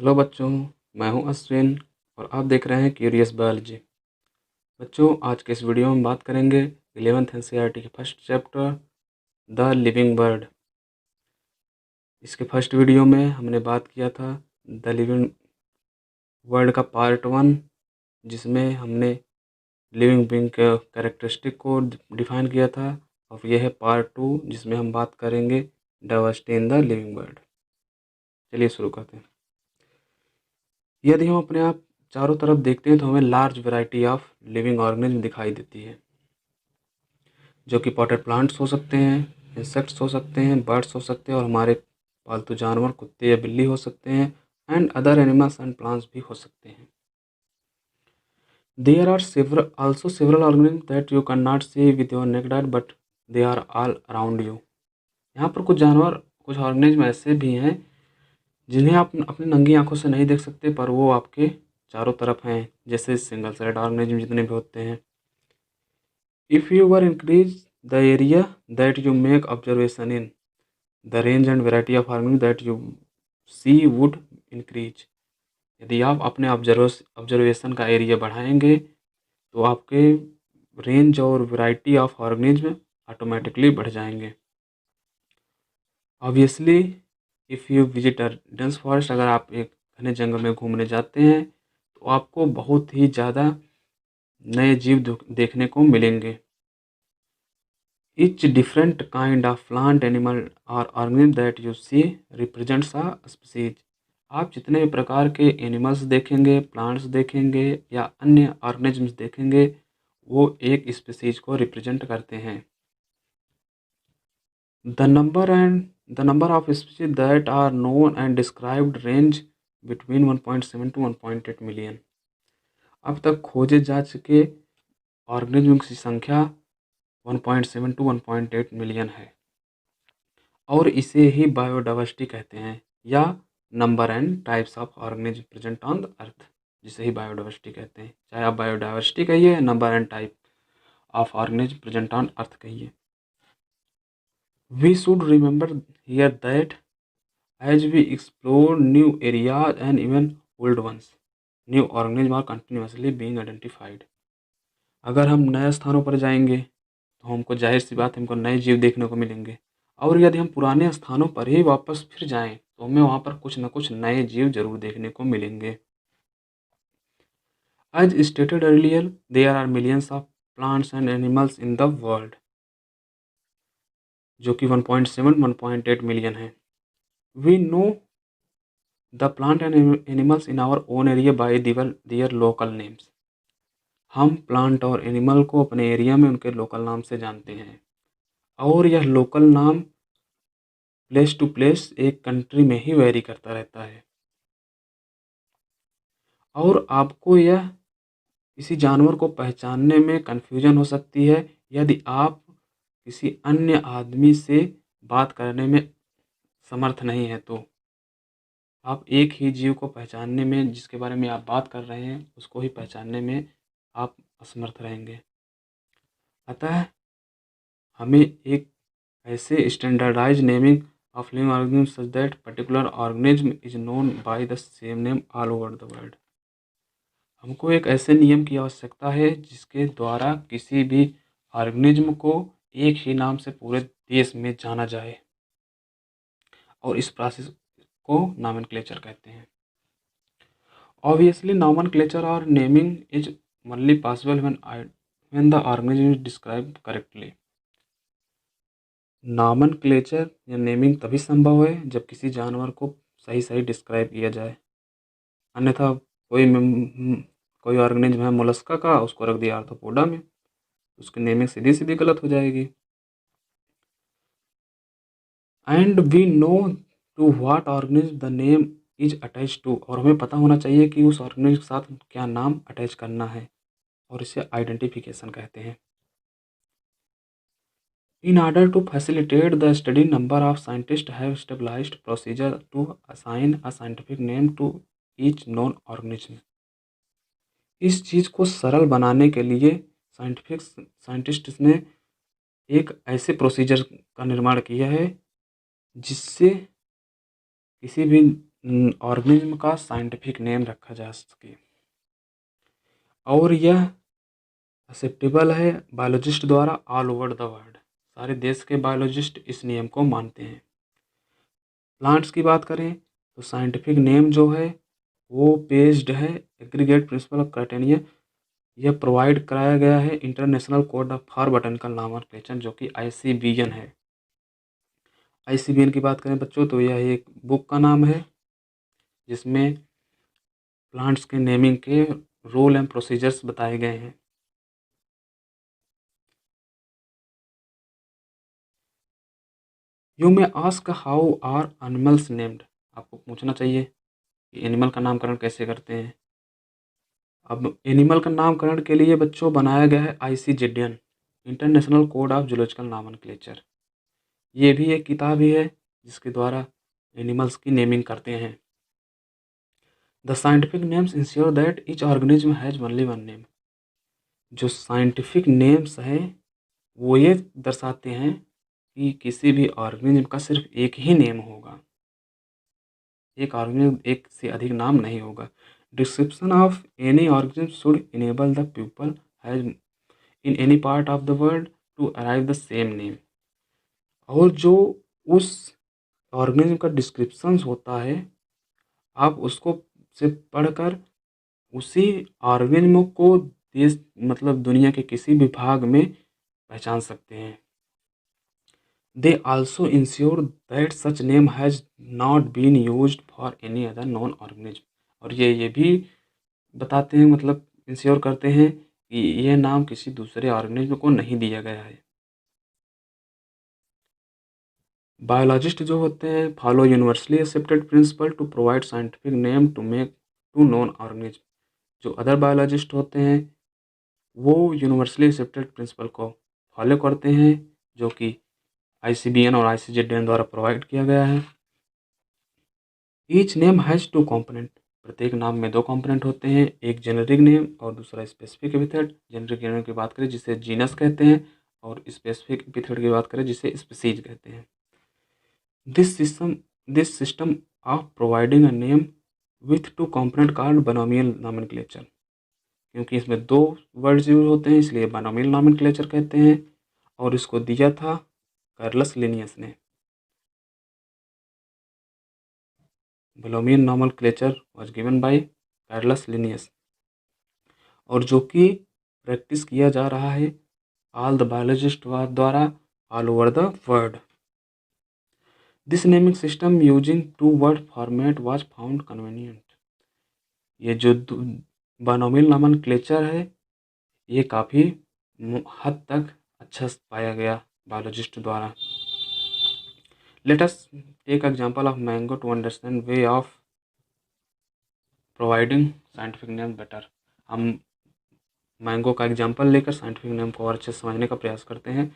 Hello बच्चों, मैं हूं अश्विन और आप देख रहे हैं क्यूरियस बायोलॉजी। बच्चों, आज के इस वीडियो में बात करेंगे 11th एनसीईआरटी के first chapter the living bird. इसके फर्स्ट वीडियो में हमने बात किया था द लिविंग वर्ड का पार्ट 1, जिसमें हमने लिविंग बीइंग के कैरेक्टरिस्टिक को डिफाइन किया था, और यह है पार्ट 2 जिसमें हम बात करेंगे diversity in the living bird. चलिए शुरू करते हैं। यदि हम अपने आप चारों तरफ देखते हैं तो हमें large variety of living organism दिखाई देती है, जो कि पॉटेड प्लांट्स हो सकते हैं, इंसेक्ट्स हो सकते हैं, बर्ड्स हो सकते हैं, और हमारे पालतू जानवर कुत्ते या बिल्ली हो सकते हैं, and other animals and plants भी हो सकते हैं। There are several organisms that you cannot see with your naked eye, but they are all around you। यहाँ पर कुछ जानवर, कुछ ऑर्गेनिज्म ऐसे भी हैं जिन्हें आप अपनी नंगी आंखों से नहीं देख सकते, पर वो आपके चारों तरफ हैं, जैसे सिंगल सेलेड ऑर्गेनिज्म जितने भी होते हैं। If you were increase the area that you make observation in, the range and variety of organisms that you see would increase। यदि आप अपने ऑब्जर्वेशन का एरिया बढ़ाएंगे तो आपके रेंज और वैरायटी ऑफ ऑर्गेनिज्म ऑटोमेटिकली बढ़ जाएंगे। Obviously if you visit a dense forest, अगर आप एक घने जंगल में घूमने जाते हैं तो आपको बहुत ही ज़्यादा नए जीव देखने को मिलेंगे। Each different kind of plant, animal or organism that you see represents a species। आप जितने भी प्रकार के एनिमल्स देखेंगे, प्लांट्स देखेंगे या अन्य ऑर्गेनिजम्स देखेंगे, वो एक स्पीसीज को रिप्रेजेंट करते हैं। The number of species that are known and described range between 1.7 to 1.8 million। अब तक खोजे जा चुके ऑर्गेनिज्म की संख्या 1.7 टू 1.8 मिलियन है, और इसे ही बायोडाइवर्सिटी कहते हैं, या number and types of organism present on the earth, जिसे ही बायोडाइवर्सिटी कहते हैं। चाहे आप बायोडाइवर्सिटी कहिए, number and type of organism present on earth कहिए। We should remember here that as we explore new areas and even old ones, new organism are continuously being identified. अगर हम नए स्थानों पर जाएंगे तो हमको, जाहिर सी बात, हमको नए जीव देखने को मिलेंगे, और यदि हम पुराने स्थानों पर ही वापस फिर जाएं तो हमें वहाँ पर कुछ न कुछ नए जीव जरूर देखने को मिलेंगे। As stated earlier, there are millions of plants and animals in the world, जो कि 1.7 1.8 मिलियन है। We know the plant and animals in our own area by their local names. हम प्लांट और एनिमल को अपने एरिया में उनके local नाम से जानते हैं, और यह लोकल नाम प्लेस टू प्लेस, एक कंट्री में ही वेरी करता रहता है। और आपको यह किसी जानवर को पहचानने में कन्फ्यूजन हो सकती है यदि आप किसी अन्य आदमी से बात करने में समर्थ नहीं है, तो आप एक ही जीव को पहचानने में, जिसके बारे में आप बात कर रहे हैं, उसको ही पहचानने में आप असमर्थ रहेंगे। अतः हमें एक ऐसे standardise naming of living organism such that particular organism is known by the same name all over the world. हमको एक ऐसे नियम की आवश्यकता है जिसके द्वारा किसी भी ऑर्गेनिज्म को एक ही नाम से पूरे देश में जाना जाए, और इस प्रोसेस को नॉमेनक्लेचर कहते हैं। ऑब्वियसली नॉमेनक्लेचर और naming is only possible when the organism is described correctly. Nomenclature या नेमिंग तभी संभव है जब किसी जानवर को सही सही डिस्क्राइब किया जाए, अन्यथा कोई ऑर्गेनिज्म है मोलस्का का, उसको रख दिया आर्थ्रोपोडा में, उसकी नेमिंग सीधी सीधी गलत हो जाएगी। And we know to what organism the name is attach to, और हमें पता होना चाहिए कि उस ऑर्गेनिज्म के साथ क्या नाम अटैच करना है, और इसे आइडेंटिफिकेशन कहते हैं। In order to facilitate the study, number of scientists have established procedure to assign a scientific name to each known organism। इस चीज़ को सरल बनाने के लिए साइंटिस्ट्स ने एक ऐसे प्रोसीजर का निर्माण किया है जिससे किसी भी ऑर्गेनिज्म का साइंटिफिक नेम रखा जा सके। और यह एक्सेप्टेबल है बायोलॉजिस्ट द्वारा ऑल ओवर द वर्ल्ड। सारे देश के बायोलॉजिस्ट इस नियम को मानते हैं। प्लांट्स की बात करें तो साइंटिफिक नेम जो है वो बेस्ड है एग्रीगेट प्रिंसिपल ऑफ क्राइटेरिया। यह प्रोवाइड कराया गया है international code for botanical nomenclature जो कि ICBN है। ICBN की बात करें बच्चों तो यह एक बुक का नाम है जिसमें प्लांट्स के नेमिंग के रूल एंड प्रोसीजर्स बताए गए हैं। You may ask how are animals named. आपको पूछना चाहिए कि एनिमल का नामकरण कैसे करते हैं। अब एनिमल का नामकरण के लिए बच्चों बनाया गया है ICZN international code of zoological nomenclature. ये भी एक किताब ही है जिसके द्वारा एनिमल्स की नेमिंग करते हैं। The scientific names ensure that each organism has only one name. जो साइंटिफिक नेम्स हैं वो ये दर्शाते हैं कि किसी भी ऑर्गेनिज्म का सिर्फ एक ही नेम होगा, एक ऑर्गेनिज्म एक से अधिक नाम नहीं होगा। Description of any organism should enable the people has in any part of the world to arrive the same name. और जो उस ऑर्गेनिज्म का डिस्क्रिप्शन होता है आप उसको से पढ़कर उसी ऑर्गेनिज्म को देश मतलब दुनिया के किसी भी भाग में पहचान सकते हैं। They also ensure that such name has not been used for any other known organism. और ये भी बताते हैं मतलब इंश्योर करते हैं कि यह नाम किसी दूसरे ऑर्गेनिज्म को नहीं दिया गया है। बायोलॉजिस्ट जो होते हैं follow universally accepted principle to provide scientific name to make to known organism. जो अदर बायोलॉजिस्ट होते हैं वो यूनिवर्सली एक्सेप्टेड प्रिंसिपल को फॉलो करते हैं जो कि ICBN और ICZN द्वारा प्रोवाइड किया गया है। Each name has two component. प्रत्येक नाम में दो कॉम्पोनेंट होते हैं, एक जेनेरिक नेम और दूसरा स्पेसिफिक एपिथेट। जेनेरिक नेम की बात करें जिसे जीनस कहते हैं और स्पेसिफिक एपिथेट की बात करें जिसे स्पीसीज कहते हैं। This system of providing a name with to component called binomial nomenclature. क्योंकि इसमें दो वर्ड्स यूज होते हैं इसलिए बायनोमियल नॉमेनक्लेचर कहते हैं और इसको दिया था कार्लस लिनियस ने। Binomial nomenclature was given by Carolus Linnaeus और जो कि प्रैक्टिस किया जा रहा है ऑल द बायोलॉजिस्ट द्वारा all over the world. This naming system using two word format was found convenient. ये जो बायनोमियल नॉमेनक्लेचर है ये काफ़ी हद तक अच्छा पाया गया बायोलॉजिस्ट द्वारा। Let us take example of mango to understand way of providing scientific name better. हम मैंगो का एग्जांपल लेकर साइंटिफिक नेम को और अच्छे से समझने का प्रयास करते हैं।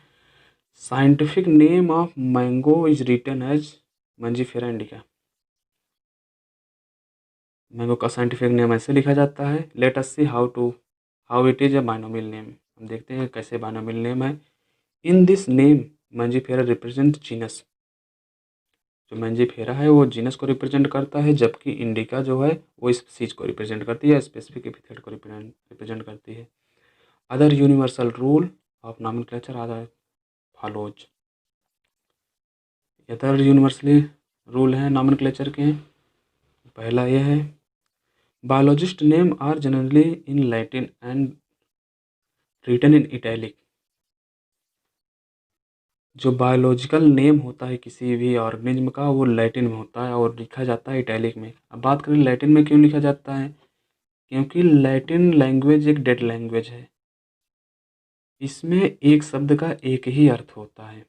Scientific name of mango is written as Mangifera indica. Mango का साइंटिफिक नेम ऐसे लिखा जाता है। Let us see how it is a binomial name. हम देखते हैं कैसे बायनोमियल नेम है। In this name मंजीफेरा represent genus. जो मंजीफेरा है वो जीनस को रिप्रेजेंट करता है जबकि इंडिका जो है वो स्पीसीज को रिप्रेजेंट करती है, स्पेसिफिक एपिथेट को रिप्रेजेंट करती है। Other universal rule of nomenclature are follows. Other universally rule हैं नॉमेनक्लेचर के। पहला यह है biologist name are generally in Latin and written in italic. जो बायोलॉजिकल नेम होता है किसी भी ऑर्गेनिज्म का वो लैटिन में होता है और लिखा जाता है इटैलिक में। अब बात करें लैटिन में क्यों लिखा जाता है, क्योंकि लैटिन लैंग्वेज एक डेड लैंग्वेज है। इसमें एक शब्द का एक ही अर्थ होता है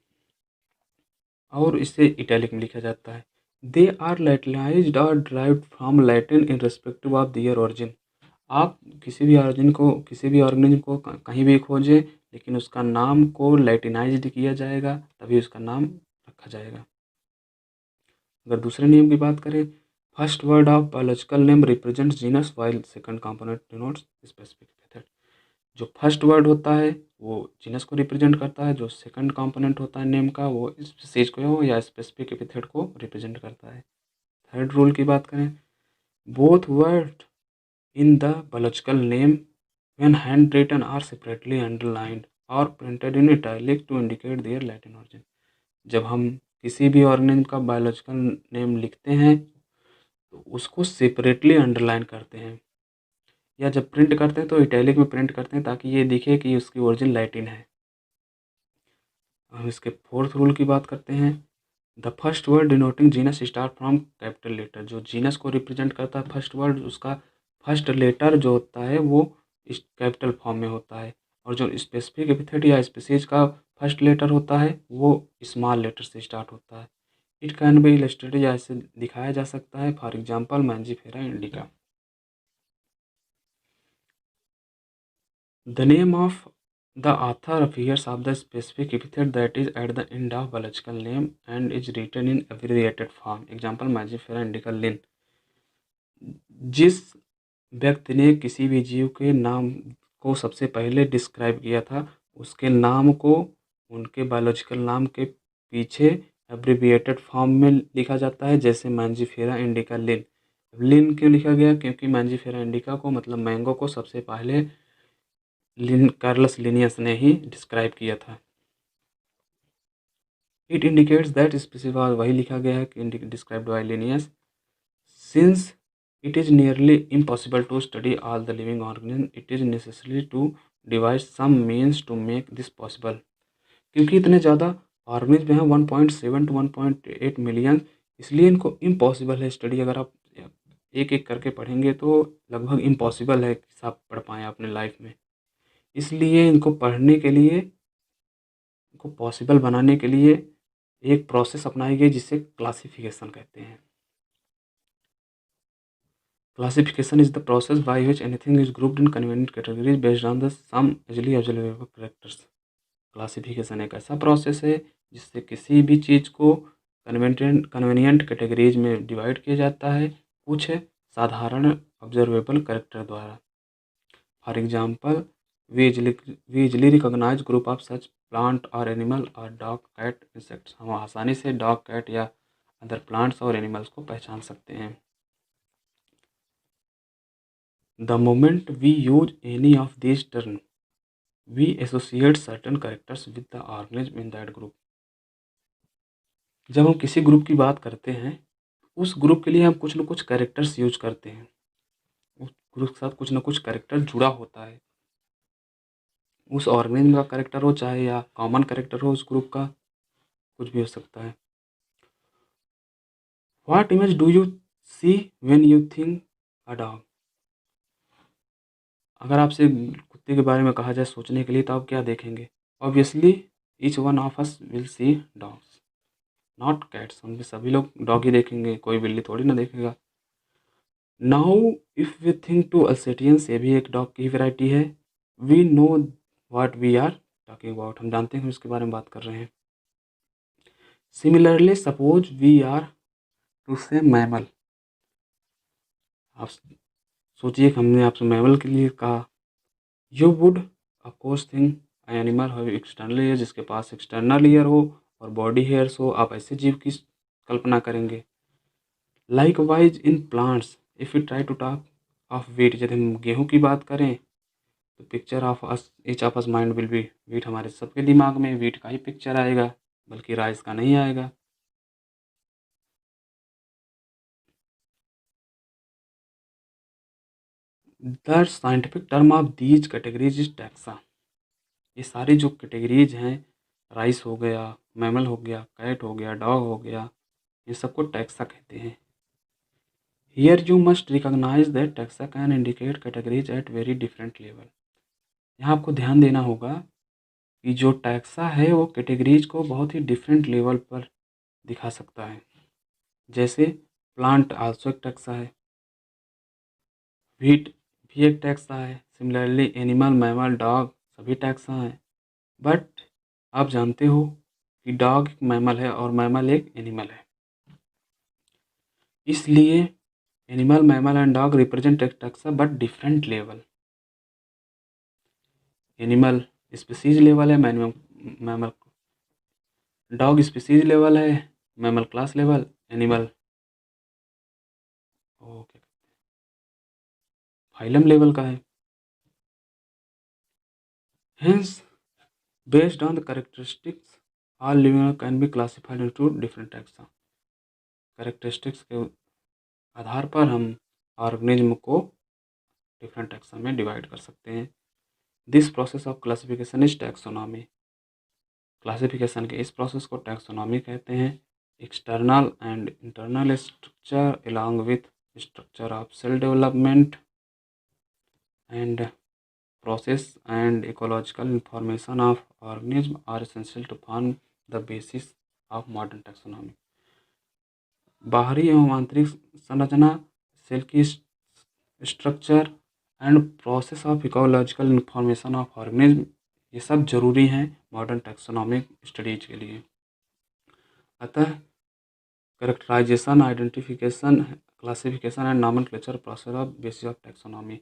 और इसे इटैलिक में लिखा जाता है। दे आर लैटिनाइज्ड और derived from Latin in respective of their origin. आप किसी भी ऑर्गेनिज्म को कहीं भी खोजें लेकिन उसका नाम को लैटिनाइज्ड किया जाएगा तभी उसका नाम रखा जाएगा। अगर दूसरे नियम की बात करें first word of biological name represents genus while second component denotes specific method. जो फर्स्ट वर्ड होता है वो जीनस को रिप्रेजेंट करता है, जो सेकंड कंपोनेंट होता है नेम का वो स्पीसीज को या स्पेसिफिक एपिथेट को रिप्रेजेंट करता है। थर्ड रूल की बात करें, both word in the biological name when hand written are separately underlined और printed in italic to indicate their Latin origin. जब हम किसी भी ऑर्गेनिज्म का बायोलॉजिकल नेम लिखते हैं तो उसको सेपरेटली अंडरलाइन करते हैं, या जब प्रिंट करते हैं तो इटैलिक में प्रिंट करते हैं ताकि ये दिखे कि उसकी ओरिजिन लैटिन है। हम इसके फोर्थ रूल की बात करते हैं, the first word denoting genus start from capital letter. जो जीनस को रिप्रेजेंट करता है फर्स्ट वर्ड, उसका फर्स्ट लेटर जो होता है वो कैपिटल फॉर्म में होता है, और जो स्पेसिफिक एपिथेट या स्पीसीज का फर्स्ट लेटर होता है वो स्मॉल लेटर से स्टार्ट होता है। इट कैन बी इलस्ट्रेटेड, या ऐसे दिखाया जा सकता है, for example Mangifera indica. The name of the author appears of the specific epithet that is at the end of biological name and is written in abbreviated form. Example Magifera indica Lin। जिस व्यक्ति ने किसी भी जीव के नाम को सबसे पहले डिस्क्राइब किया था, उसके नाम को उनके बायोलॉजिकल नाम के पीछे एब्रिविएटेड फॉर्म में लिखा जाता है, जैसे मैंजीफेरा इंडिका लिन। लिन क्यों लिखा गया? क्योंकि मैंजीफेरा इंडिका को मतलब मैंगो को सबसे पहले कार्लस लिनियस ने ही डिस्क्राइब किया था। इट इंडिकेट्स दैट स्पीसीज वही लिखा गया है कि described bye Linnaeus. Since it is nearly impossible to study all the living organisms, it is necessary to devise some means to make this possible। क्योंकि इतने ज़्यादा ऑर्गेनिज्म हैं 1.7 to 1.8 मिलियन, इसलिए इनको इम्पॉसिबल है स्टडी। अगर आप एक एक करके पढ़ेंगे तो लगभग इम्पॉसिबल है कि आप पढ़ पाएँ अपने लाइफ में। इसलिए इनको पढ़ने के लिए, इनको पॉसिबल बनाने के लिए एक प्रोसेस अपनाई गई जिसे क्लासिफिकेशन कहते हैं। Classification is the process by which anything is grouped in convenient categories based on the some easily observable characters। Classification एक ऐसा प्रोसेस है जिससे किसी भी चीज़ को कन्वेनियंट कैटेगरीज में डिवाइड किया जाता है कुछ साधारण ऑब्जर्वेबल कैरेक्टर द्वारा। For example, we easily recognise group of such plant और एनिमल और डॉग कैट इंसेक्ट्स। हम आसानी से डॉग कैट या अदर प्लांट्स और एनिमल्स को पहचान सकते हैं। The moment we use any of these terms, we associate certain characters with the organism in that group। जब हम किसी ग्रुप की बात करते हैं, उस ग्रुप के लिए हम कुछ न कुछ कैरेक्टर्स यूज करते हैं। उस ग्रुप के साथ कुछ न कुछ कैरेक्टर जुड़ा होता है। उस ऑर्गेनिज्म का कैरेक्टर हो चाहे या कॉमन कैरेक्टर हो उस ग्रुप का, कुछ भी हो सकता है। What image do you see when you think a dog? अगर आपसे कुत्ते के बारे में कहा जाए सोचने के लिए तो आप क्या देखेंगे? Obviously each one of us will see dogs, not cats. हम सभी लोग डॉग ही देखेंगे, कोई बिल्ली थोड़ी ना देखेगा। Now if we think to alsatians, ये भी एक डॉग की वैरायटी है। We know what we are talking about, हम जानते हैं हम इसके बारे में बात कर रहे हैं। Similarly suppose we are to say mammal. आप सोचिए कि हमने आपसे मैमल के लिए कहा, you would of course think animal have external ear, जिसके पास एक्सटर्नल ईयर हो और बॉडी हेयर्स हो, आप ऐसे जीव की कल्पना करेंगे। Likewise in plants, if you try to talk of wheat, यदि हम गेहूँ की बात करें तो picture of us each of us mind will be wheat. हमारे सबके दिमाग में वीट का ही पिक्चर आएगा, बल्कि राइस का नहीं आएगा। The scientific term of these categories is taxa. ये सारी जो कैटेगरीज हैं, राइस हो गया, मैमल हो गया, कैट हो गया, डॉग हो गया, ये सबको टैक्सा कहते हैं। Here you must recognise that taxa can indicate categories at very different level. यहाँ आपको ध्यान देना होगा कि जो टैक्सा है वो कैटेगरीज को बहुत ही डिफरेंट लेवल पर दिखा सकता है। जैसे प्लांट आल्सो एक टैक्सा है, व्हीट भी एक टैक्सा है, सिमिलरली एनिमल, मैमल, डॉग सभी टैक्सा हैं। बट आप जानते हो कि डॉग एक मैमल है और मैमल एक एनिमल है, इसलिए animal, mammal and dog represent एक taxa but different level. Animal species level है, मैमल डॉग स्पीसीज लेवल है, mammal class level, animal okay, phylum level का है। Hence based on the characteristics all living can be classified into different taxa. Characteristics के आधार पर हम organism को different taxa में डिवाइड कर सकते हैं। This process of classification is taxonomy. Classification के इस प्रोसेस को टैक्सोनॉमी कहते हैं। External and internal structure along with structure of cell development and process and ecological information of organism are essential to form the basis of modern taxonomy। बाहरी एवं आंतरिक संरचना, cell की structure and process of ecological information of organism, ये सब जरूरी हैं modern taxonomic studies के लिए। अतः characterisation, identification, classification and nomenclature process of basis of taxonomy.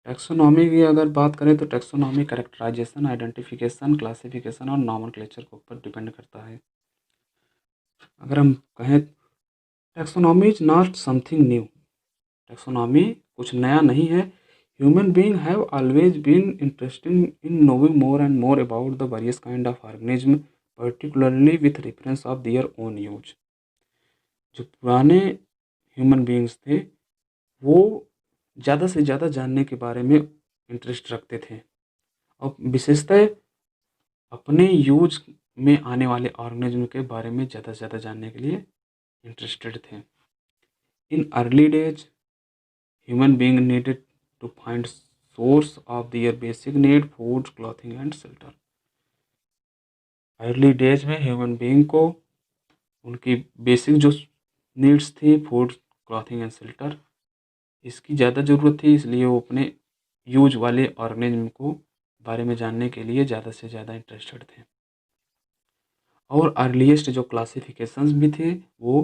Taxonomy की अगर बात करें तो टैक्सोनॉमी कैरेक्टराइजेशन, आइडेंटिफिकेशन, क्लासिफिकेशन और नॉमेनक्लेचर के ऊपर डिपेंड करता है। अगर हम कहें taxonomy is not something new, taxonomy कुछ नया नहीं है। Human being have always been interested in knowing more and more about the various kind of organism, particularly with reference of their own use. जो पुराने ह्यूमन बीइंग्स थे वो ज़्यादा से ज़्यादा जानने के बारे में इंटरेस्ट रखते थे और विशेषतः अपने यूज में आने वाले ऑर्गेनिज्म के बारे में ज़्यादा से ज़्यादा जानने के लिए इंटरेस्टेड थे। In early days human being needed to find source of their basic need, food, clothing and shelter. Early days में ह्यूमन बीइंग को उनकी बेसिक जो नीड्स थी, फूड, क्लॉथिंग एंड शेल्टर, इसकी ज़्यादा ज़रूरत थी, इसलिए वो अपने यूज वाले ऑर्गेनिज्म को बारे में जानने के लिए ज़्यादा से ज़्यादा इंटरेस्टेड थे। और अर्लीस्ट जो क्लासिफिकेशंस भी थे वो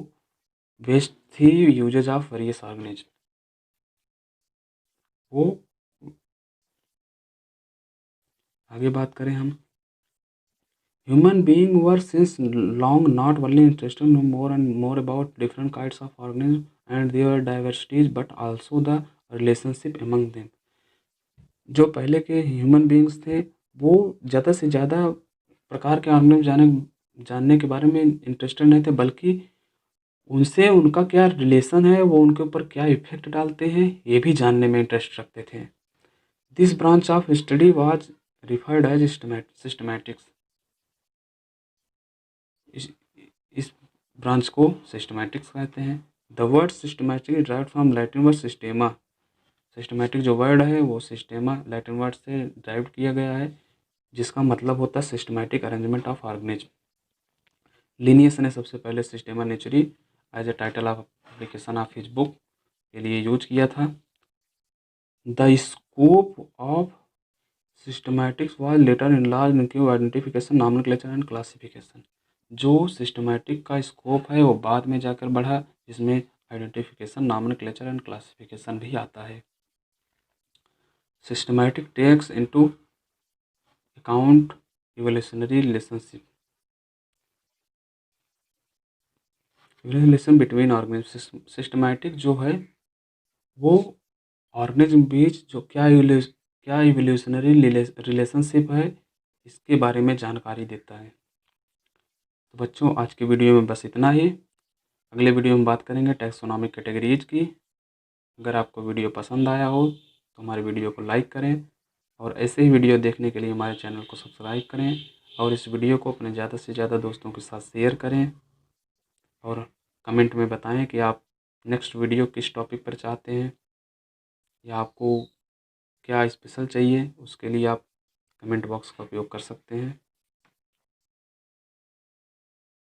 बेस्ड थी यूजेज ऑफ वेरियस ऑर्गेनिज्म। वो आगे बात करें हम, human being were since long not only interested know more and more about different kinds of organism and their diversities but also the relationship among them. जो पहले के human beings थे वो ज़्यादा से ज़्यादा प्रकार के ऑर्गेनिज्म जानने के बारे में इंटरेस्टेड नहीं थे, बल्कि उनसे उनका क्या रिलेशन है, वो उनके ऊपर क्या इफेक्ट डालते हैं, ये भी जानने में इंटरेस्ट रखते थे। This branch of study was referred as systematics. इस ब्रांच को सिस्टमैटिक्स कहते हैं। The word systematic derived from Latin word systema. Systematic जो वर्ड है वो सिस्टेमा लैटिन वर्ड से डिराइव किया गया है, जिसका मतलब होता है systematic arrangement of organism. Linnaeus ने सबसे पहले systema naturae as a title of application of his book के लिए यूज किया था। The scope of systematics was later enlarge into identification, nomenclature and classification. जो सिस्टमैटिक का स्कोप है वो बाद में जाकर बढ़ा, जिसमें आइडेंटिफिकेशन, नॉमेनक्लेचर एंड क्लासिफिकेशन भी आता है। Systematic takes into account evolutionary relation between organism. Systematic जो है वो ऑर्गेनिज्म बीच जो क्या इवोल्यूशनरी रिलेशनशिप है इसके बारे में जानकारी देता है। तो बच्चों आज के वीडियो में बस इतना ही। अगले वीडियो में बात करेंगे टैक्सोनॉमिक कैटेगरीज की। अगर आपको वीडियो पसंद आया हो तो हमारे वीडियो को लाइक करें और ऐसे ही वीडियो देखने के लिए हमारे चैनल को सब्सक्राइब करें और इस वीडियो को अपने ज़्यादा से ज़्यादा दोस्तों के साथ शेयर करें और कमेंट में बताएं कि आप नेक्स्ट वीडियो किस टॉपिक पर चाहते हैं या आपको क्या स्पेशल चाहिए। उसके लिए आप कमेंट बॉक्स का उपयोग कर सकते हैं।